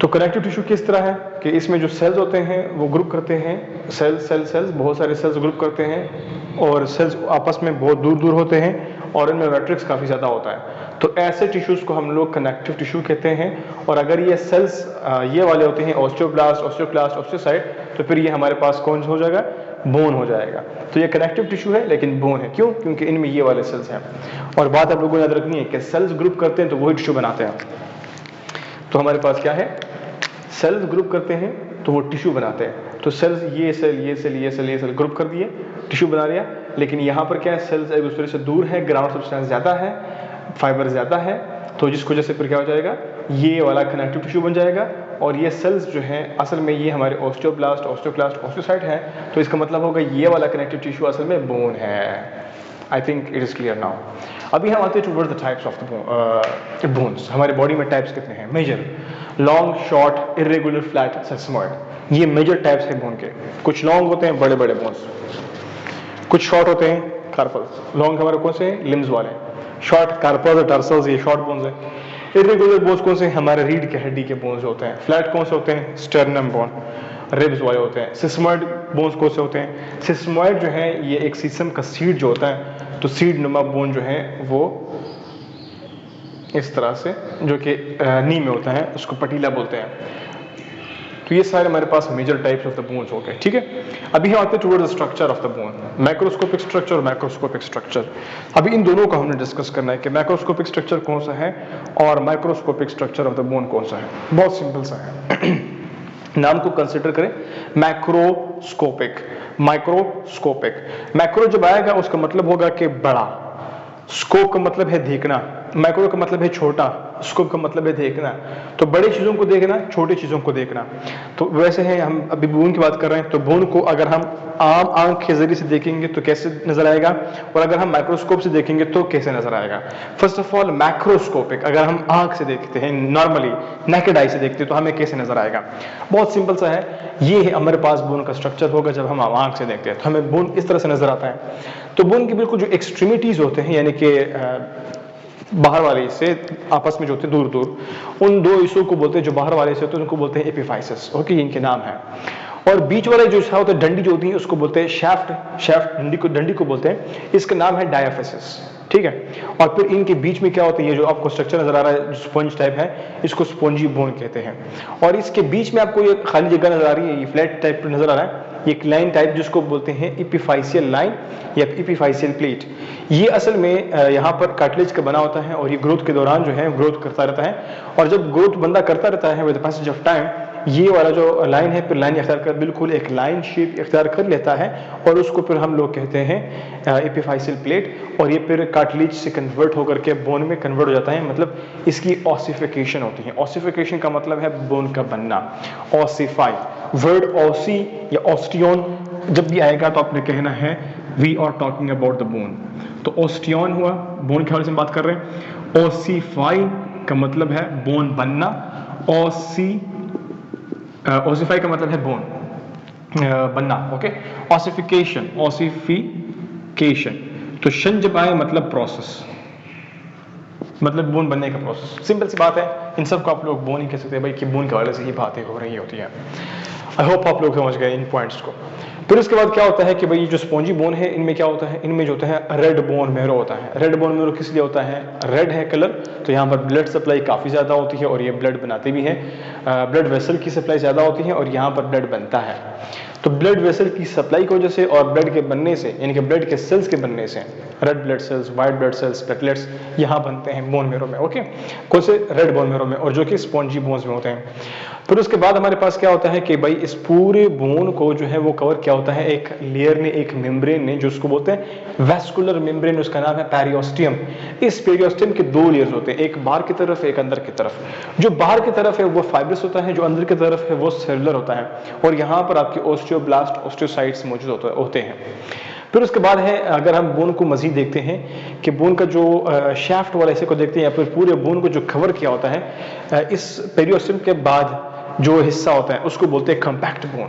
तो connective tissue किस तरह है कि इसमें जो सेल्स होते हैं वो ग्रुप करते हैं, सेल्स बहुत सारे सेल्स ग्रुप करते हैं और सेल्स आपस में बहुत दूर दूर होते हैं और इनमें मैट्रिक्स काफ़ी ज़्यादा होता है। तो ऐसे टिश्यूज़ को हम लोग कनेक्टिव टिश्यू कहते हैं। और अगर ये सेल्स ये वाले होते हैं ऑस्टियोब्लास्ट, ऑस्टियोसाइट, तो फिर ये हमारे पास कौन हो जाएगा, बोन हो जाएगा। तो ये कनेक्टिव टिश्यू है लेकिन बोन है, क्यों? क्योंकि इनमें ये वाले सेल्स हैं। और बात आप लोगों को याद रखनी है कि सेल्स ग्रुप करते हैं तो वही टिश्यू बनाते हैं। तो हमारे पास क्या है, सेल्स ग्रुप करते हैं तो वो टिश्यू बनाते हैं। तो सेल्स ये सेल ग्रुप कर दिए, टिश्यू बना लिया। लेकिन यहाँ पर क्या है, सेल्स एक दूसरे से दूर है, ग्राउंड सब्सटेंस ज़्यादा है, फाइबर ज़्यादा है, तो जिसकी वजह से फिर क्या हो जाएगा, ये वाला कनेक्टिव टिश्यू बन जाएगा। और ये सेल्स जो हैं असल में ये हमारे ऑस्टियोब्लास्ट, ऑस्टियोसाइट है। तो इसका मतलब होगा ये वाला कनेक्टिव टिश्यू असल में बोन है। I think it is clear now. अभी हम आते हैं towards the types of the bones. हमारे बॉडी में टाइप्स कितने हैं? Major, long, short, irregular, flat, sesamoid. ये मेजर टाइप्स हैं बोन के। कुछ लॉन्ग होते हैं, बड़े बड़े बोन्स, कुछ शॉर्ट होते हैं, कार्पल्स। लॉन्ग हमारे कौन से, लिम्स वाले, शॉर्ट कार्पल्स और टर्सल्स, ये शॉर्ट बोन्स हैं। इरेगुलर बोन्स कौन से, हमारे रीढ़ के हड्डी के बोन्स होते हैं। फ्लैट कौन से होते हैं, स्टर्नम बोन, रिब्स वाले होते हैं। सिस्मोइड बोन्स कौन से होते हैं, सिस्मोइड जो है ये एक सीसम का सीड जो होता है, तो सीड नुमा बोन जो है वो इस तरह से, जो कि नी में होता है, उसको पटीला बोलते हैं। तो ये सारे हमारे पास major types of the bones हो गए, ठीक है। अभी हम आते हैं towards the structure of the bone, microscopic structure और मैक्रोस्कोपिक स्ट्रक्चर। अभी इन दोनों को हमने डिस्कस करना है कि मैक्रोस्कोपिक स्ट्रक्चर कौन सा है और microscopic structure of the bone कौन सा है। बहुत सिंपल सा है नाम को कंसिडर करें, मैक्रोस्कोपिक, माइक्रोस्कोपिक। मैक्रो जब आएगा उसका मतलब होगा कि बड़ा, स्कोप का मतलब है देखना, माइक्रो का मतलब है छोटा, स्कोप का मतलब है देखना। तो बड़ी चीजों को देखना, छोटी चीजों को देखना। तो वैसे है, हम अभी बोन की बात कर रहे हैं, तो बोन को अगर हम आम आंख के जरिए से देखेंगे तो कैसे नजर आएगा, और अगर हम माइक्रोस्कोप से देखेंगे तो कैसे नजर आएगा। फर्स्ट ऑफ ऑल मैक्रोस्कोपिक, अगर हम आंख से देखते हैं, नॉर्मली नेकेड आई से देखते हैं, तो हमें कैसे नजर आएगा। बहुत सिंपल सा है, ये है हमारे पास बोन का स्ट्रक्चर होगा। जब हम आंख से देखते हैं तो हमें बोन इस तरह से नजर आता है। तो बोन के बिल्कुल जो एक्सट्रीमिटीज होते हैं, यानी कि बाहर वाले हिस्से आपस में जो होते हैं दूर दूर, उन दो हिस्सों को बोलते हैं, जो बाहर वाले हिस्से होते हैं उनको बोलते हैं एपिफाइसिस। ओके, इनके नाम है। और बीच वाले जो हिस्सा होता है, डंडी जो होती है, उसको बोलते हैं शाफ्ट, डंडी को बोलते हैं, इसका नाम है डायाफिसिस, ठीक है। और फिर इनके बीच में क्या होता है, ये जो आपको स्ट्रक्चर नजर आ रहा है, जो स्पंज टाइप है, इसको स्पॉन्जी बोन कहते हैं। और इसके बीच में आपको ये खाली जगह नजर आ रही है, ये फ्लैट टाइप नजर आ रहा है, ये एक लाइन टाइप जिसको बोलते हैं एपिफाइसियल लाइन या एपिफाइसियल प्लेट। ये असल में यहाँ पर कार्टिलेज का बना होता है और ये ग्रोथ के दौरान जो है ग्रोथ करता रहता है। और जब ग्रोथ बंदा करता रहता है with the passage of time, ये वाला जो लाइन है फिर लाइन इख्तियार कर, बिल्कुल एक लाइन शेप इख्तियार कर लेता है, और उसको फिर हम लोग कहते हैं एपिफाइसियल प्लेट। और ये फिर कार्टिलेज से कन्वर्ट होकर के बोन में कन्वर्ट हो जाता है, मतलब इसकी ऑसिफिकेशन होती है। ऑसिफिकेशन का मतलब है बोन का बनना, ऑसिफाई। वर्ड ऑसी या ऑस्टियन जब भी आएगा तो आपने कहना है we are talking about the bone. तो ऑस्टियन हुआ, बोन के हवाले से बात कर रहे हैं। ऑसिफाई का मतलब है बोन बनना, ऑसिफाई का मतलब है बोन बनना। ओके, ऑसिफिकेशन, तो शन जब आए मतलब प्रोसेस, मतलब बोन बनने का प्रोसेस। सिंपल सी बात है, इन सब को आप लोग बोन ही कह सकते हैं भाई, कि बोन के हवाले से ही बातें हो रही होती हैं। आई होप आप लोग समझ गए इन पॉइंट्स को। फिर उसके बाद क्या होता है कि भाई जो स्पॉन्जी बोन है, इनमें क्या होता है, इनमें जो होता है रेड बोन मैरो होता है। रेड बोन मैरो किस लिए होता है, रेड है कलर, तो यहाँ पर ब्लड सप्लाई काफ़ी ज़्यादा होती है और ये ब्लड बनाते भी हैं। ब्लड वेसल की सप्लाई ज़्यादा होती है और यहाँ पर ब्लड बनता है। तो ब्लड वेसल की सप्लाई की वजह से और ब्लड के बनने से, यानी कि ब्लड के सेल्स के बनने से, red blood cells, white blood cells, platelets यहाँ बनते हैं बोन मैरो में। ओके, कौन से, रेड बोन मैरो में, और जो कि स्पॉन्जी बोन्स में होते हैं। फिर उसके बाद हमारे पास क्या होता है कि भाई इस पूरे बोन को जो है वो कवर क्या होता है, एक लेयर ने, एक मेम्ब्रेन ने, जो उसको बोलते हैं वेस्कुलर मेम्ब्रेन, उसका नाम है पेरियोस्टियम। इस पेरियोस्टियम के दो लेयर्स होते हैं, एक बाहर की तरफ, एक अंदर की तरफ। जो बाहर की तरफ है वो फाइब्रस होता है, जो अंदर की तरफ है वो सेलुलर होता है। और यहाँ पर आपके ऑस्टियोब्लास्ट, ऑस्टियोसाइट्स मौजूद होते हैं। फिर उसके बाद है, अगर हम बोन को मजीद देखते हैं कि बोन का जो शाफ्ट वाला हिस्से को देखते हैं, या फिर पूरे बोन को जो कवर किया होता है, इस पेरियोस्टियम के बाद जो हिस्सा होता है उसको बोलते हैं कॉम्पैक्ट बोन।